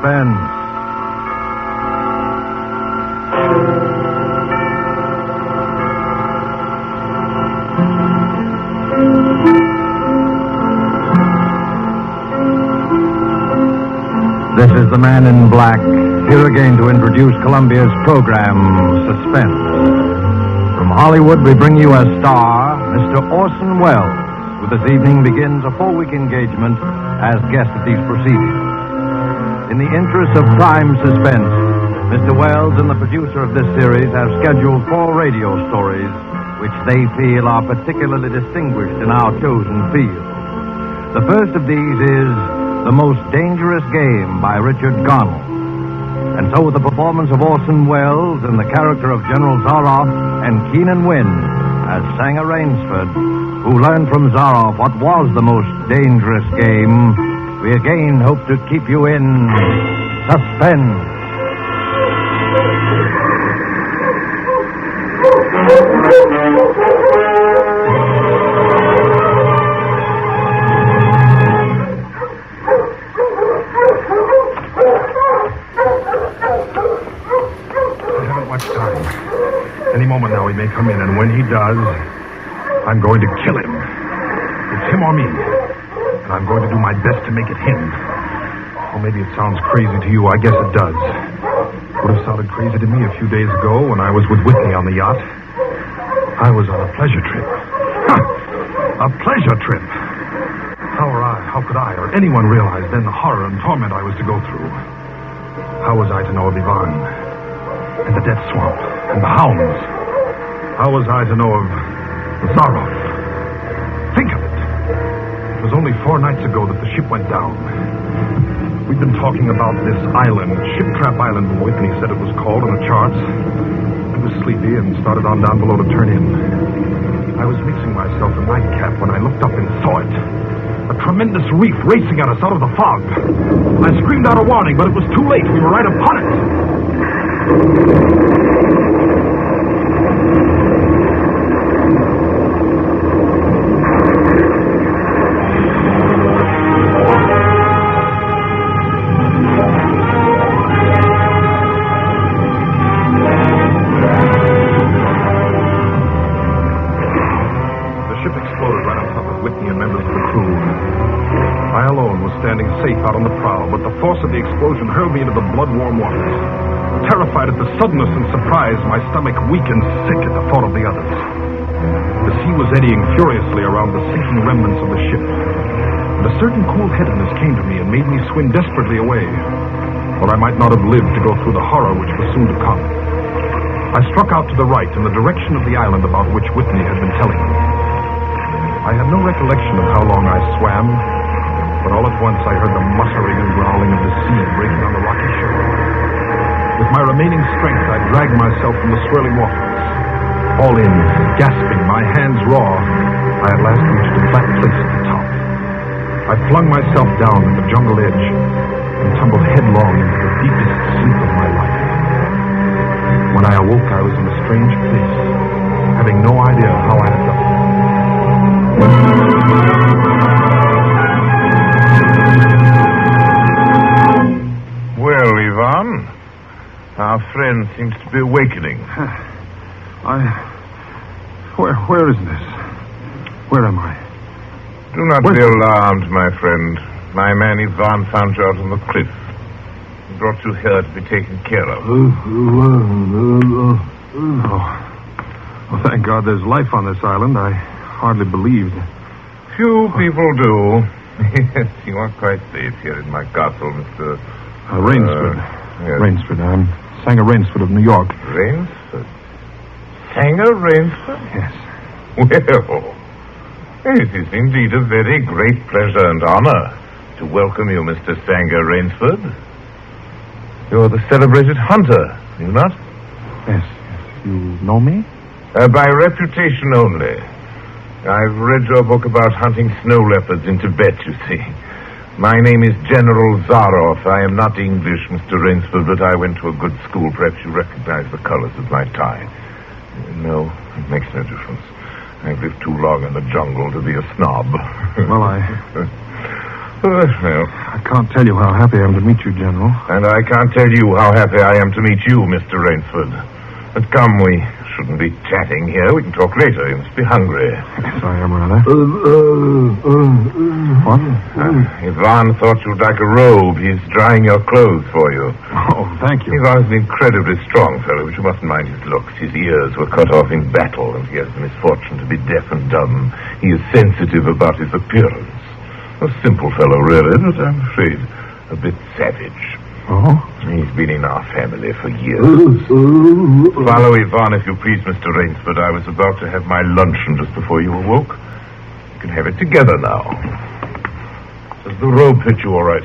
Suspense. This is the Man in Black, here again to introduce Columbia's program, Suspense. From Hollywood, we bring you as star, Mr. Orson Welles, who this evening begins a 4-week engagement as guest at these proceedings. In the interest of prime suspense, Mr. Welles and the producer of this series have scheduled 4 radio stories which they feel are particularly distinguished in our chosen field. The first of these is The Most Dangerous Game by Richard Carnell. And so with the performance of Orson Welles in the character of General Zaroff and Keenan Wynn as Sanger Rainsford, who learned from Zaroff what was the most dangerous game, we again hope to keep you in suspense. Any moment now he may come in, and when he does, I'm going to kill him. It's him or me. And I'm going to do my best to make it him. Or maybe it sounds crazy to you. I guess it does. Would have sounded crazy to me a few days ago when I was with Whitney on the yacht. I was on a pleasure trip. A pleasure trip. How could I or anyone realize then the horror and torment I was to go through? How was I to know of Ivan and the death swamp and the hounds? How was I to know of Zaroff? Think of it. It was only 4 nights ago that the ship went down. We'd been talking about this island, Ship Trap Island, Whitney said it was called on the charts. I was sleepy and started on down below to turn in. I was mixing myself a nightcap when I looked up and saw it. A tremendous reef racing at us out of the fog. I screamed out a warning, but it was too late. We were right upon it. Out on the prow, but the force of the explosion hurled me into the blood-warm waters. Terrified at the suddenness and surprise, my stomach weak and sick at the thought of the others. The sea was eddying furiously around the sinking remnants of the ship, and a certain cool-headedness came to me and made me swim desperately away, or I might not have lived to go through the horror which was soon to come. I struck out to the right in the direction of the island about which Whitney had been telling me. I had no recollection of how long I swam, but all at once I heard the muttering and growling of the sea breaking on the rocky shore. With my remaining strength, I dragged myself from the swirling waters. All in, gasping, my hands raw, I at last reached a flat place at the top. I flung myself down at the jungle edge and tumbled headlong into the deepest sleep of my life. When I awoke, I was in a strange place, having no idea how I had done it. Well, Ivan, our friend seems to be awakening. Where is this? Where am I? Do not be alarmed, my friend. My man Ivan found you out on the cliff. He brought you here to be taken care of. Oh, thank God there's life on this island. I hardly believed. Few people do. Yes, you are quite safe here in my castle, Mr. Rainsford. Yes. Rainsford. I'm Sanger Rainsford of New York. Rainsford? Sanger Rainsford? Yes. Well, it is indeed a very great pleasure and honor to welcome you, Mr. Sanger Rainsford. You're the celebrated hunter, are you not? Yes. You know me? By reputation only. I've read your book about hunting snow leopards in Tibet, you see. My name is General Zaroff. I am not English, Mr. Rainsford, but I went to a good school. Perhaps you recognize the colors of my tie. No, it makes no difference. I've lived too long in the jungle to be a snob. Well, Well, I can't tell you how happy I am to meet you, General. and I can't tell you how happy I am to meet you, Mr. Rainsford. But come, we shouldn't be chatting here. We can talk later. You must be hungry. Yes, I am rather. What? Ivan thought you'd like a robe. He's drying your clothes for you. Oh, thank you. Ivan's an incredibly strong fellow, but you mustn't mind his looks. His ears were cut off in battle, and he has the misfortune to be deaf and dumb. He is sensitive about his appearance. A simple fellow, really, but I'm afraid a bit savage. Oh? He's been in our family for years. Follow Ivan, if you please, Mr. Rainsford. I was about to have my luncheon just before you awoke. You can have it together now. Does the robe fit you all right?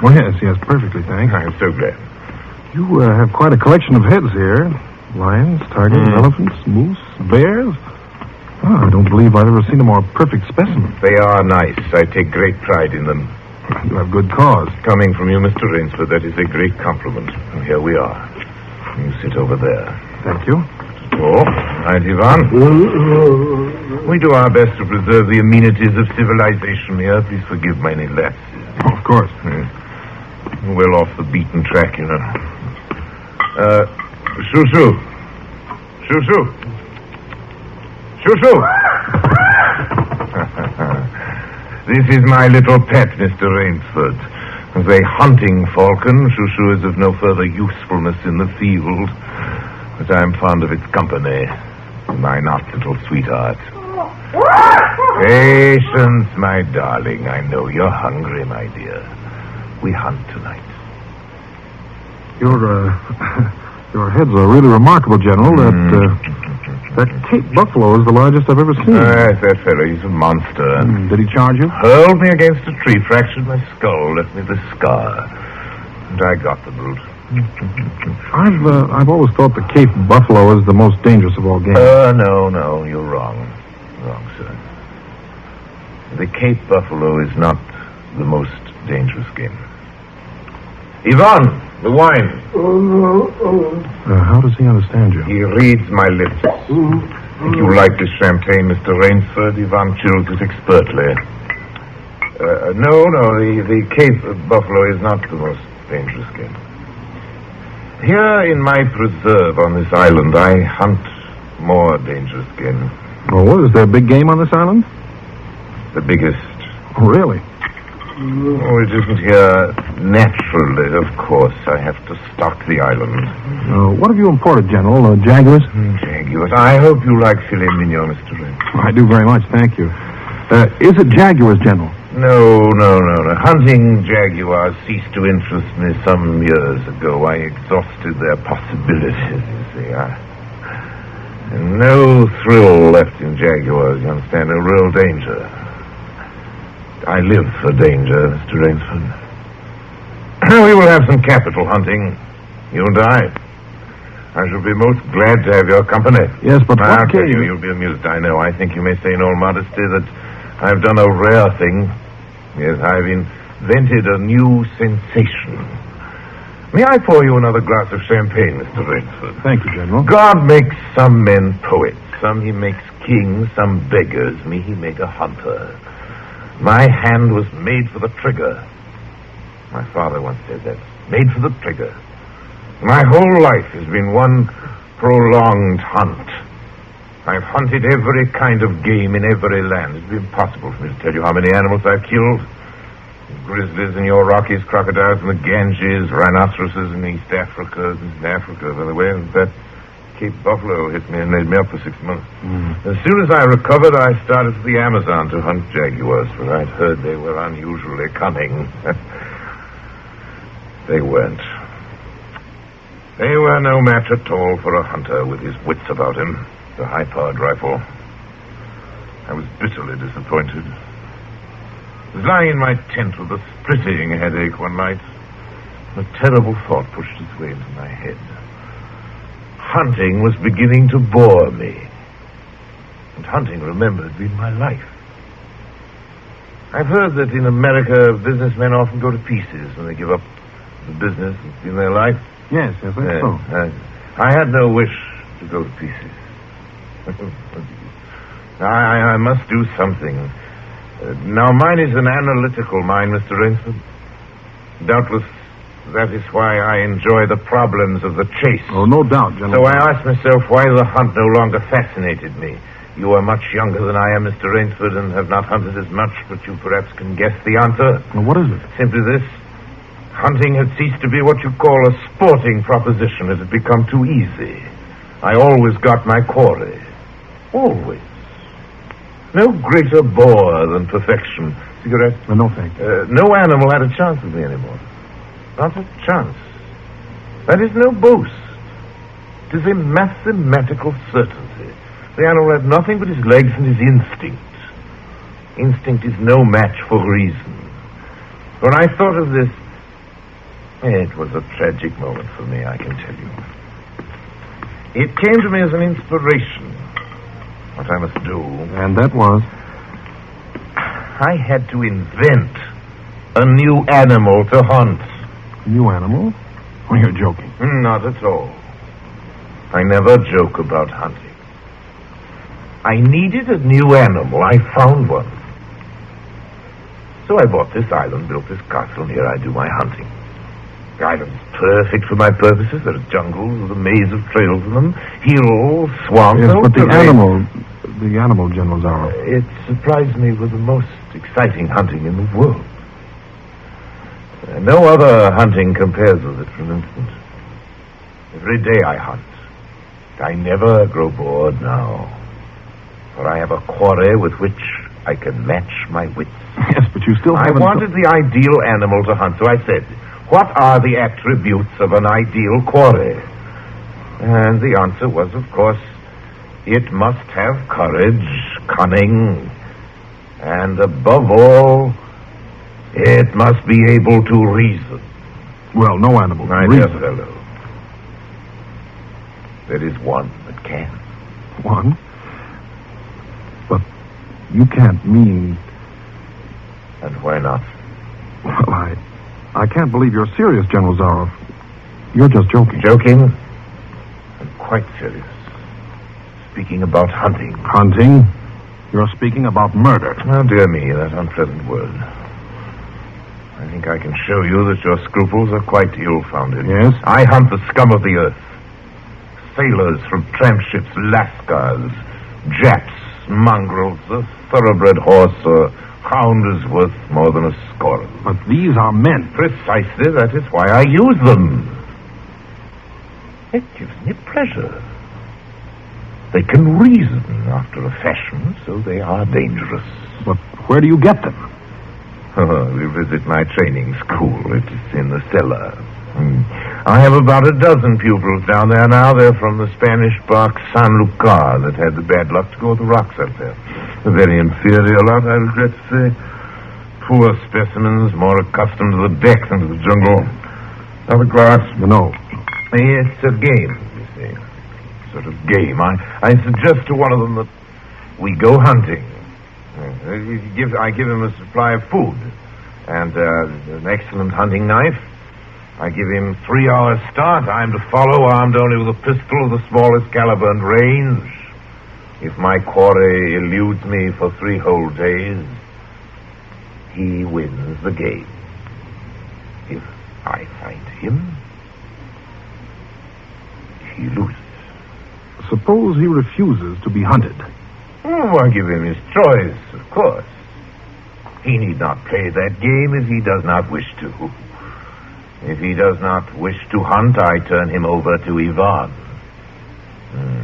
Well, yes, perfectly, thanks. I'm so glad. You have quite a collection of heads here. Lions, tigers, elephants, moose, bears. Oh, I don't believe I've ever seen a more perfect specimen. They are nice. I take great pride in them. You have good cause. Coming from you, Mr. Rainsford, that is a great compliment. And here we are. You sit over there. Thank you. Oh, right, Ivan. We do our best to preserve the amenities of civilization here. Please forgive my any lapses. Oh, of course. Well off the beaten track, you know. Shoo-shoo. Shoo-shoo. Shoo-shoo. This is my little pet, Mr. Rainsford. As a hunting falcon, Shoo-shoo is of no further usefulness in the field. But I'm fond of its company. My not little sweetheart. Patience, my darling. I know you're hungry, my dear. We hunt tonight. Your heads are really remarkable, General. That Cape buffalo is the largest I've ever seen. Yes, that fellow. He's a monster. Did he charge you? Hurled me against a tree, fractured my skull, left me the scar. And I got the brute. I've always thought the Cape buffalo is the most dangerous of all game. No, you're wrong. Wrong, sir. The Cape buffalo is not the most dangerous game. Ivan, the wine. How does he understand you? He reads my lips. Think you like this champagne, Mr. Rainsford? Ivan chills it expertly. No, the Cape buffalo is not the most dangerous game. Here in my preserve on this island, I hunt more dangerous game. Oh, is there big game on this island? The biggest. Oh, really? Oh, it isn't here naturally, of course. I have to stock the island. What have you imported, General? Jaguars? Jaguars. I hope you like filet mignon, Mr. Ray. I do very much, thank you. Is it jaguars, General? No. Hunting jaguars ceased to interest me some years ago. I exhausted their possibilities, you see. No thrill left in jaguars, you understand? No real danger. I live for danger, Mr. Rainsford. We will have some capital hunting, you and I. I shall be most glad to have your company. Yes, but I'll tell you, you'll be amused, I know. I think you may say in all modesty that I've done a rare thing. Yes, I've invented a new sensation. May I pour you another glass of champagne, Mr. Rainsford? Thank you, General. God makes some men poets. Some he makes kings, some beggars. Me he made a hunter. My hand was made for the trigger. My father once said that. Made for the trigger. My whole life has been one prolonged hunt. I've hunted every kind of game in every land. It'd be impossible for me to tell you how many animals I've killed. Grizzlies in your Rockies, crocodiles in the Ganges, rhinoceroses in East Africa. In Africa, by the way, and that Cape buffalo hit me and laid me up for 6 months. As soon as I recovered, I started for the Amazon to hunt jaguars, for I'd heard they were unusually cunning. They weren't. They were no match at all for a hunter with his wits about him, the high-powered rifle. I was bitterly disappointed. I was lying in my tent with a splitting headache one night. A terrible thought pushed its way into my head. Hunting was beginning to bore me. And hunting, remember, had been my life. I've heard that in America, businessmen often go to pieces when they give up the business in their life. Yes, I think so. I had no wish to go to pieces. I must do something. Now, mine is an analytical mind, Mr. Rainsford. Doubtless, that is why I enjoy the problems of the chase. Oh, no doubt, General. So I asked myself why the hunt no longer fascinated me. You are much younger than I am, Mr. Rainsford, and have not hunted as much, but you perhaps can guess the answer. Well, what is it? Simply this. Hunting had ceased to be what you call a sporting proposition. It had become too easy. I always got my quarry. Always. No greater bore than perfection. Cigarette? No, thank you. No animal had a chance with me anymore. Not a chance. That is no boast. It is a mathematical certainty. The animal had nothing but his legs and his instinct. Instinct is no match for reason. When I thought of this, it was a tragic moment for me, I can tell you. It came to me as an inspiration. What I must do. And that was? I had to invent a new animal to hunt. New animal? Oh, you're joking. Not at all. I never joke about hunting. I needed a new animal. I found one. So I bought this island, built this castle, and here I do my hunting. The island's perfect for my purposes. There are jungles with a maze of trails in them, hills, swamps. Yes, but the animal, General Zorro. It surprised me with the most exciting hunting in the world. No other hunting compares with it, for instance. Every day I hunt. I never grow bored now. For I have a quarry with which I can match my wits. Yes, but you still I haven't... wanted the ideal animal to hunt, so I said, what are the attributes of an ideal quarry? And the answer was, of course, it must have courage, cunning, and above all, it must be able to reason. Well, no animal My can dear reason. fellow, there is one that can. One? But you can't mean... And why not? Well, I can't believe you're serious, General Zorro. You're just joking. Joking? I'm quite serious. Speaking about hunting. Hunting? You're speaking about murder. Oh, dear me, that unpleasant word. I think I can show you that your scruples are quite ill-founded. Yes? I hunt the scum of the earth. Sailors from tramp ships, lascars, Japs, mongrels, a thoroughbred horse, a hound is worth more than a score of them. But these are men. Precisely, that is why I use them. It gives me pleasure. They can reason after a fashion, so they are dangerous. But where do you get them? We visit my training school. It is in the cellar. I have about a dozen pupils down there now. They're from the Spanish bark San Lucar that had the bad luck to go with the rocks up there. A very inferior lot, I regret to say. Poor specimens, more accustomed to the deck than to the jungle. Have a glass? No. It's a game, you see. Sort of game. I suggest to one of them that we go hunting. I give him a supply of food and an excellent hunting knife. I give him 3 hours start. I'm to follow, armed only with a pistol of the smallest caliber and range. If my quarry eludes me for 3 whole days, he wins the game. If I find him, he loses. Suppose he refuses to be hunted. Oh, I give him his choice, of course. He need not play that game if he does not wish to. If he does not wish to hunt, I turn him over to Ivan.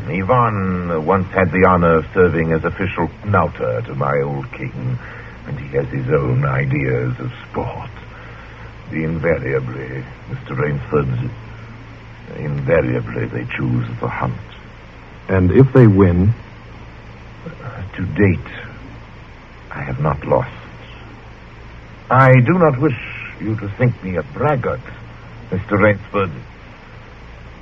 Ivan once had the honor of serving as official knouter to my old king, and he has his own ideas of sport. Invariably, Mr. Rainsford, invariably they choose the hunt. And if they win? To date, I have not lost. I do not wish you to think me a braggart, Mr. Rainsford.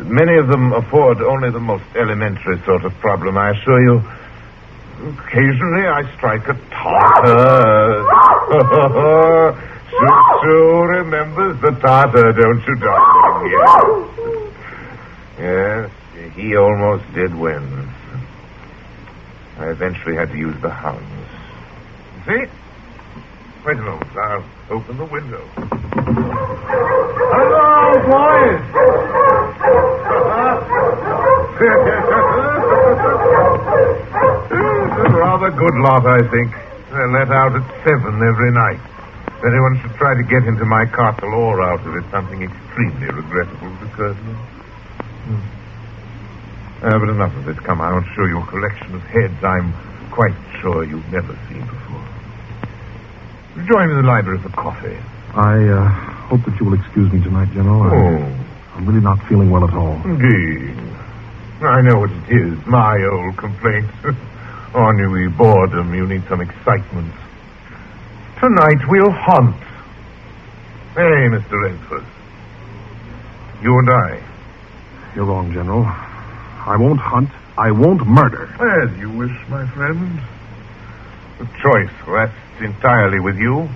Many of them afford only the most elementary sort of problem, I assure you. Occasionally I strike a Tartar. Shoo remembers the Tartar, don't you, darling? Yes, he almost did win. I eventually had to use the hounds. See? Wait a moment. I'll open the window. Hello, boys! It's a rather good lot, I think. They're let out at 7 every night. If anyone should try to get into my castle or out of it, something extremely regrettable would occur to them. But enough of this. Come, I'll show you a collection of heads I'm quite sure you've never seen before. Join me in the library for coffee. I hope that you will excuse me tonight, General. I'm really not feeling well at all. Indeed. I know what it is. My old complaint. Ennui, boredom. You need some excitement. Tonight we'll hunt. Hey, Mr. Rainsford. You and I. You're wrong, General. I won't hunt. I won't murder. As you wish, my friend. The choice rests entirely with you.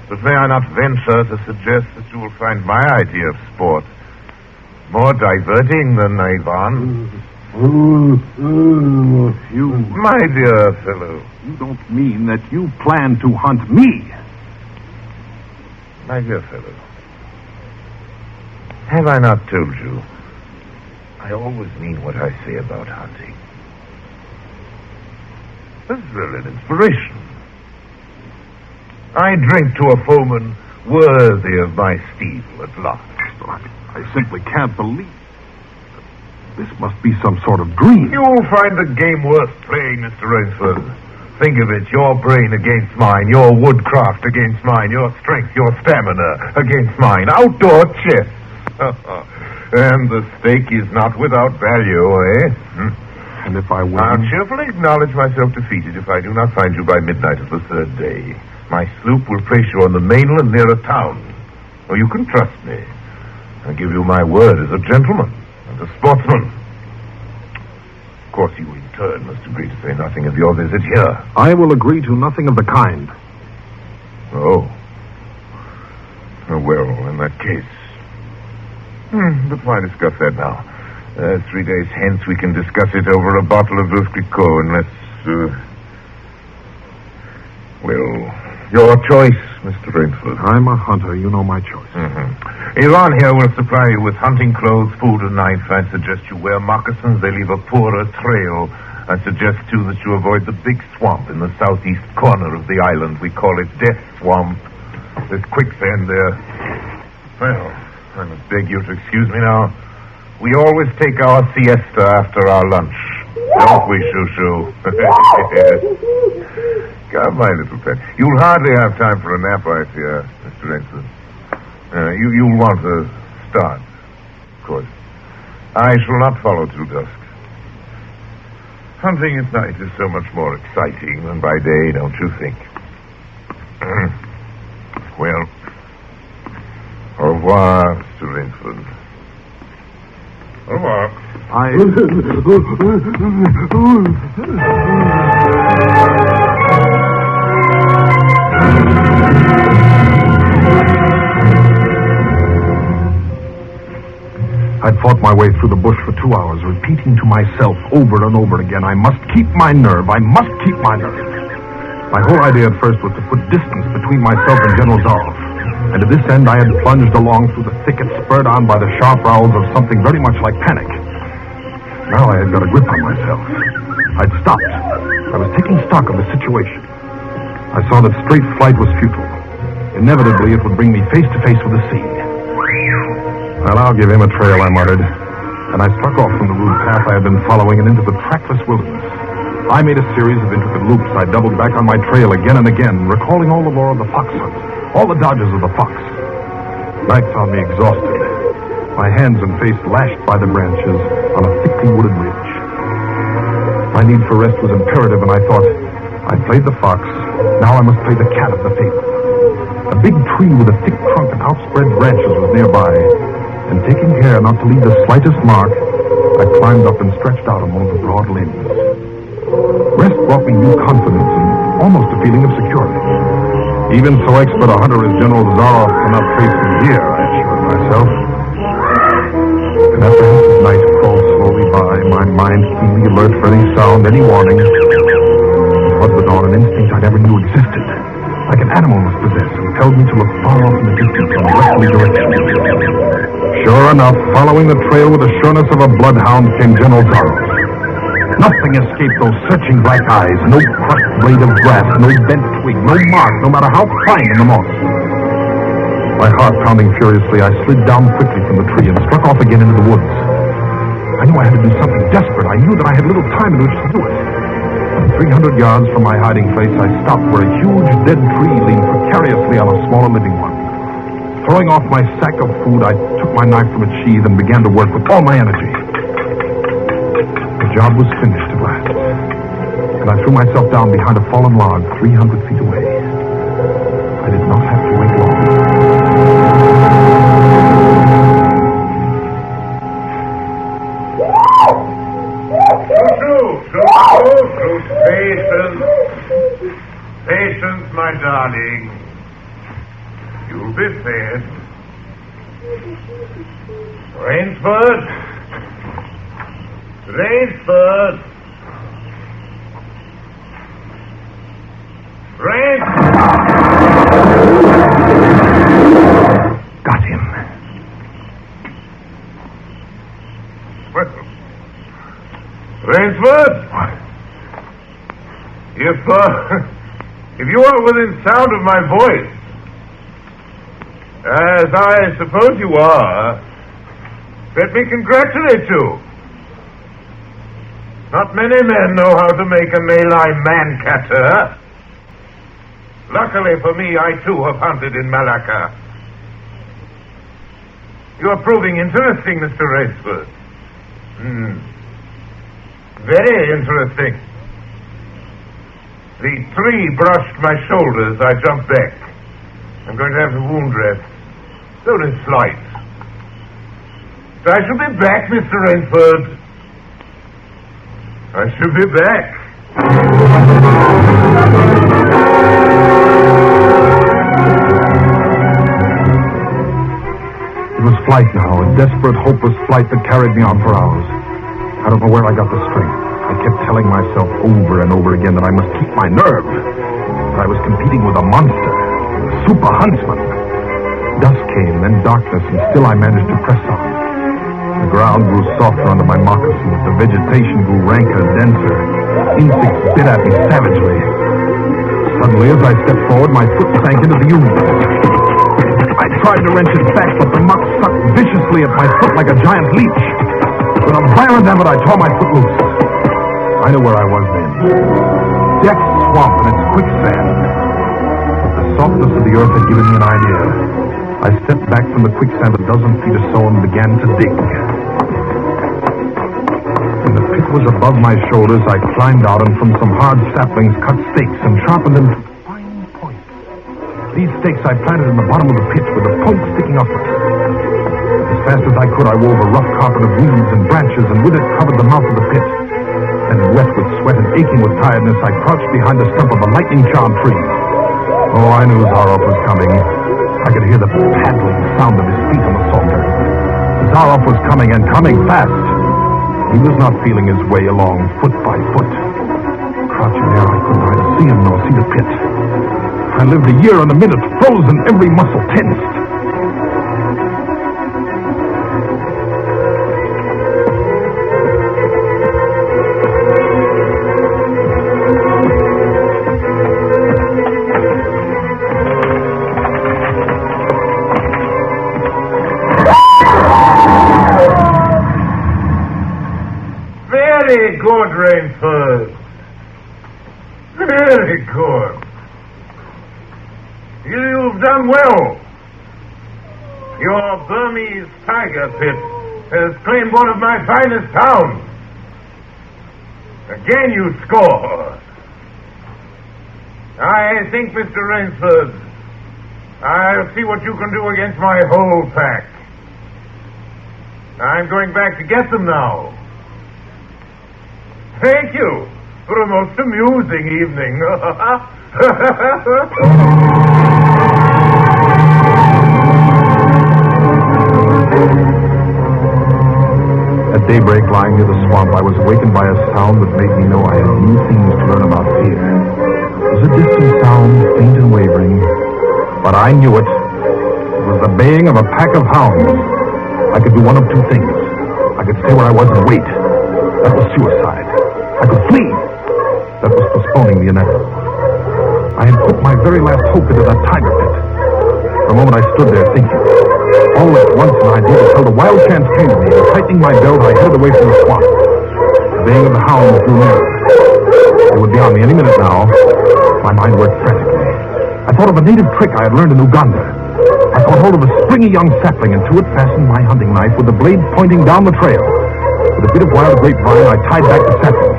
But may I not venture to suggest that you will find my idea of sport more diverting than Ivan? You... My dear fellow. You don't mean that you plan to hunt me? My dear fellow. Have I not told you? I always mean what I say about hunting. This is really an inspiration. I drink to a foeman worthy of my steel at last. I simply can't believe it. This must be some sort of dream. You'll find the game worth playing, Mr. Rainsford. Think of it, your brain against mine, your woodcraft against mine, your strength, your stamina against mine. Outdoor chess. And the stake is not without value, eh? And if I win? I'll cheerfully acknowledge myself defeated if I do not find you by midnight of the third day. My sloop will place you on the mainland near a town. Oh, you can trust me. I give you my word as a gentleman and a sportsman. Of course, you in turn must agree to say nothing of your visit here. I will agree to nothing of the kind. Oh. Well, in that case. But why discuss that now? 3 days hence we can discuss it over a bottle of Veuve Clicquot, and let's, well, your choice, Mr. Rainsford. I'm a hunter. You know my choice. Iran here will supply you with hunting clothes, food, and knife. I'd suggest you wear moccasins. They leave a poorer trail. I suggest, too, that you avoid the big swamp in the southeast corner of the island. We call it Death Swamp. There's quicksand there. Well, I must beg you to excuse me now. We always take our siesta after our lunch. Don't we, Shoo-Shoo? Come, my little pet. You'll hardly have time for a nap, I fear, Mr. Rainsford. You'll want to start, of course. I shall not follow till dusk. Hunting at night is so much more exciting than by day, don't you think? Well, au revoir, Mr. Rainsford. Au revoir. I'd fought my way through the bush for 2 hours, repeating to myself over and over again, I must keep my nerve. I must keep my nerve. My whole idea at first was to put distance between myself and General Zaroff. And to this end, I had plunged along through the thicket, spurred on by the sharp growls of something very much like panic. Now I had got a grip on myself. I'd stopped. I was taking stock of the situation. I saw that straight flight was futile. Inevitably, it would bring me face to face with the sea. Well, I'll give him a trail, I muttered. And I struck off from the rude path I had been following and into the trackless wilderness. I made a series of intricate loops. I doubled back on my trail again and again, recalling all the lore of the fox hunt, all the dodges of the fox. Night found me exhausted, my hands and face lashed by the branches on a thickly wooded ridge. My need for rest was imperative, and I thought, I'd played the fox, now I must play the cat of the fable. A big tree with a thick trunk and outspread branches was nearby, and taking care not to leave the slightest mark, I climbed up and stretched out among the broad limbs. Rest brought me new confidence and almost a feeling of security. Even so expert a hunter as General Zaroff cannot face me here, I assured myself. An apprehensive night crawled slowly by, my mind keenly alert for any sound, any warning. It was the dawn, an instinct I never knew existed. Like an animal must possess, impelled me to look far off in the distance in a westerly direction. Sure enough, following the trail with the sureness of a bloodhound came General Zorro. Nothing escaped those searching black eyes. No crushed blade of grass, no bent twig, no mark, no matter how fine in the moss. My heart pounding furiously, I slid down quickly from the tree and struck off again into the woods. I knew I had to do something desperate. I knew that I had little time in which to do it. 300 yards from my hiding place, I stopped where a huge dead tree leaned precariously on a smaller living one. Throwing off my sack of food, I took my knife from its sheath and began to work with all my energy. The job was finished at last, and I threw myself down behind a fallen log 300 feet away. I did not have to wait long. Patience, my darling. You'll be fed. Rainsford! Rainsford! Rainsford! Got him. Well, Rainsford? If you are within sound of my voice, as I suppose you are, let me congratulate you. Not many men know how to make a Malay man-catter. Luckily for me, I too have hunted in Malacca. You are proving interesting, Mr. Rainsford. Very interesting. The tree brushed my shoulders. I jumped back. I'm going to have the wound dressed. Only slight. I shall be back, Mr. Rainsford. I shall be back. It was flight now, a desperate, hopeless flight that carried me on for hours. I don't know where I got the strength. I kept telling myself over and over again that I must keep my nerve. That I was competing with a monster, a super huntsman. Dusk came, then darkness, and still I managed to press on. The ground grew softer under my moccasins. The vegetation grew ranker, denser. Insects bit at me savagely. Suddenly, as I stepped forward, my foot sank into the ooze. I tried to wrench it back, but the muck sucked viciously at my foot like a giant leech. With a violent effort, I tore my foot loose. I knew where I was then. Death swamp and its quicksand. But the softness of the earth had given me an idea. I stepped back from the quicksand a dozen feet or so and began to dig. When the pit was above my shoulders, I climbed out and from some hard saplings cut stakes and sharpened them to fine points. These stakes I planted in the bottom of the pit with the point sticking upward. As fast as I could, I wove a rough carpet of weeds and branches and with it covered the mouth of the pit. And wet with sweat and aching with tiredness, I crouched behind the stump of a lightning-charmed tree. Oh, I knew Zaroff was coming. I could hear the paddling sound of his feet on the salter. Zaroff was coming, and coming fast. He was not feeling his way along foot by foot. Crouching there, I could neither see him nor see the pit. I lived a year and a minute, frozen, every muscle tensed. Very good, Rainsford. Very good. You've done well. Your Burmese tiger pit has claimed one of my finest towns. Again you score. I think, Mr. Rainsford, I'll see what you can do against my whole pack. I'm going back to get them now. Thank you for a most amusing evening. At daybreak, lying near the swamp, I was awakened by a sound that made me know I had new things to learn about fear. It was a distant sound sound, faint and wavering, but I knew it. It was the baying of a pack of hounds. I could do one of two things. I could stay where I was and wait. That was suicide. I could flee. That was postponing the inevitable. I had put my very last hope into that tiger pit. For a moment I stood there thinking. All at once an idea that held a wild chance came to me, and tightening my belt, I headed away from the swamp. The baying of the hounds grew nearer. They would be on me any minute now. My mind worked frantically. I thought of a native trick I had learned in Uganda. I caught hold of a springy young sapling, and to it fastened my hunting knife with the blade pointing down the trail. With a bit of wild grapevine, I tied back the sapling.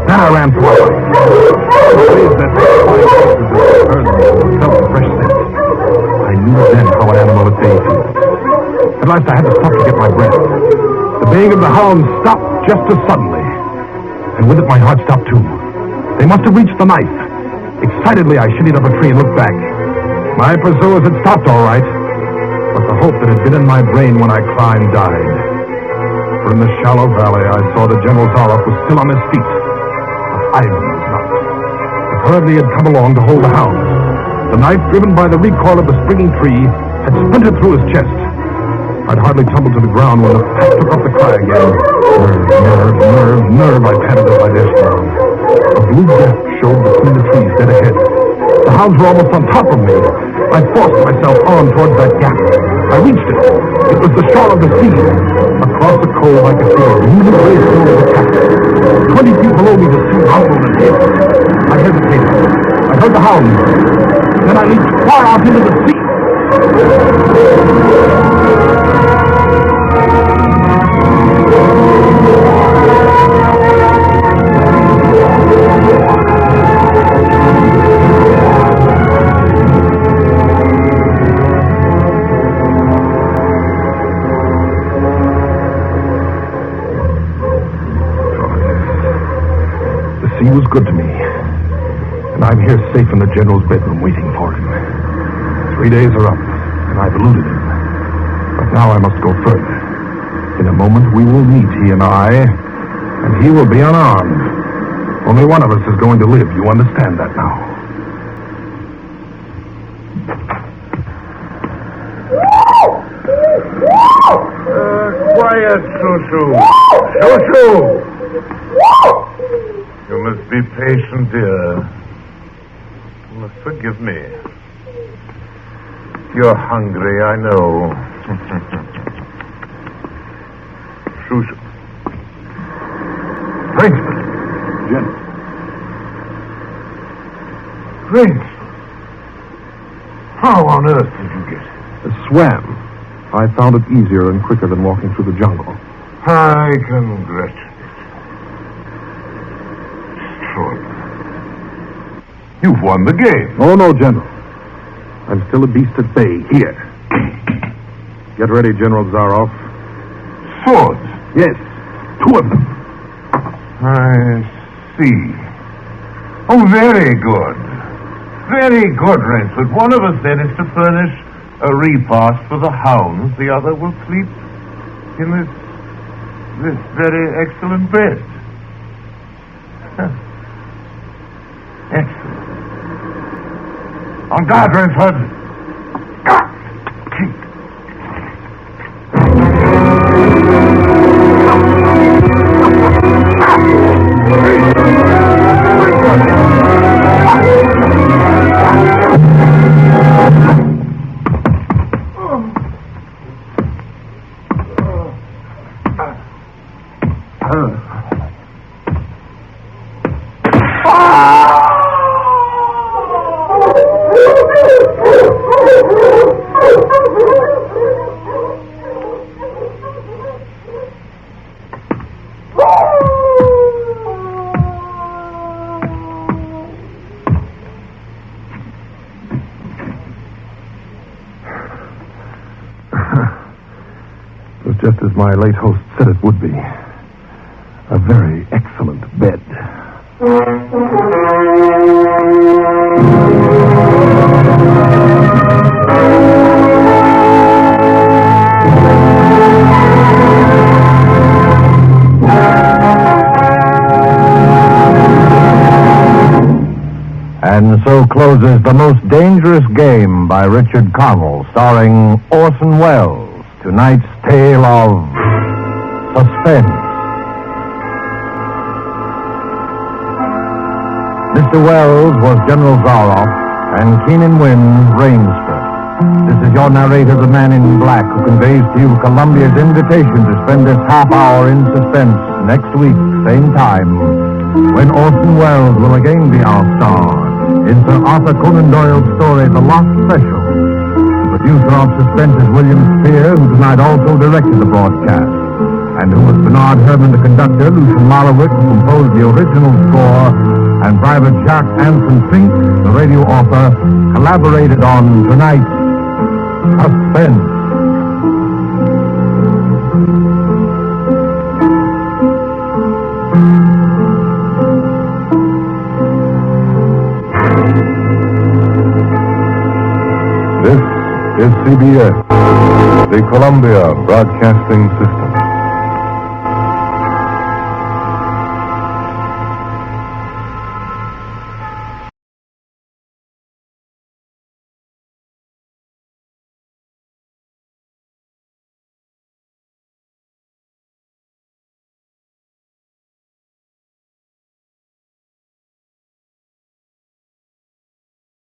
Then I ran for my life. The waves that flying horses that heard me and felt the fresh scent. I knew then how an animal at bay feels. At last I had to stop to get my breath. The baying of the hounds stopped just as suddenly. And with it my heart stopped too. They must have reached the knife. Excitedly I shinnied up a tree and looked back. My pursuers had stopped all right. But the hope that had been in my brain when I climbed died. For in the shallow valley I saw that General Zaroff was still on his feet. But Ivan was not. Apparently he had come along to hold the hounds. The knife, driven by the recoil of the springing tree, had splintered through his chest. I'd hardly tumbled to the ground when the pack took up the cry again. Nerve, nerve, nerve, nerve, I panted as I dashed down. A blue gap showed between the trees dead ahead. The hounds were almost on top of me. I forced myself on towards that gap. I reached it. It was the shore of the sea. Across the cove I could see a gleaming gray stone of the castle. 20 feet below me the sea rumbled and hissed. I hesitated. I heard the hounds. Then I leaped far out into the sea. The sea was good to me. And I'm here safe in the General's bedroom waiting for him. 3 days are up, and I've eluded him. But now I must go further. In a moment we will meet, he and I, and he will be unarmed. Only one of us is going to live. You understand that now? Quiet, Shushu. Shushu! You must be patient, dear. You must forgive me. You're hungry, I know. Shushu. Rainsford. General. Rainsford. How on earth did you get here? Swam. I found it easier and quicker than walking through the jungle. I congratulate you. Extraordinary. You've won the game. Oh, no, General. I'm still a beast at bay, here. Get ready, General Zaroff. Swords? Yes, 2 of them. I see. Oh, very good. Very good, Rainsford. One of us, then, is to furnish a repast for the hounds. The other will sleep in this very excellent bed. Excellent. On guard, Rainsford. Just as my late host said it would be. A very excellent bed. And so closes The Most Dangerous Game by Richard Carnell, starring Orson Welles. Tonight's tale of Suspense. Mr. Wells was General Zaroff, and Keenan Wynn, Rainsford. This is your narrator, the man in black, who conveys to you Columbia's invitation to spend this half hour in suspense next week, same time, when Orson Welles will again be our star in Sir Arthur Conan Doyle's story, The Lost Special. The producer of Suspense is William Spear, who tonight also directed the broadcast, and who was Bernard Herrmann, the conductor, Lucian Marlowick, who composed the original score, and Private Jacques Anson Fink, the radio author, collaborated on tonight's Suspense. This is CBS, the Columbia Broadcasting System.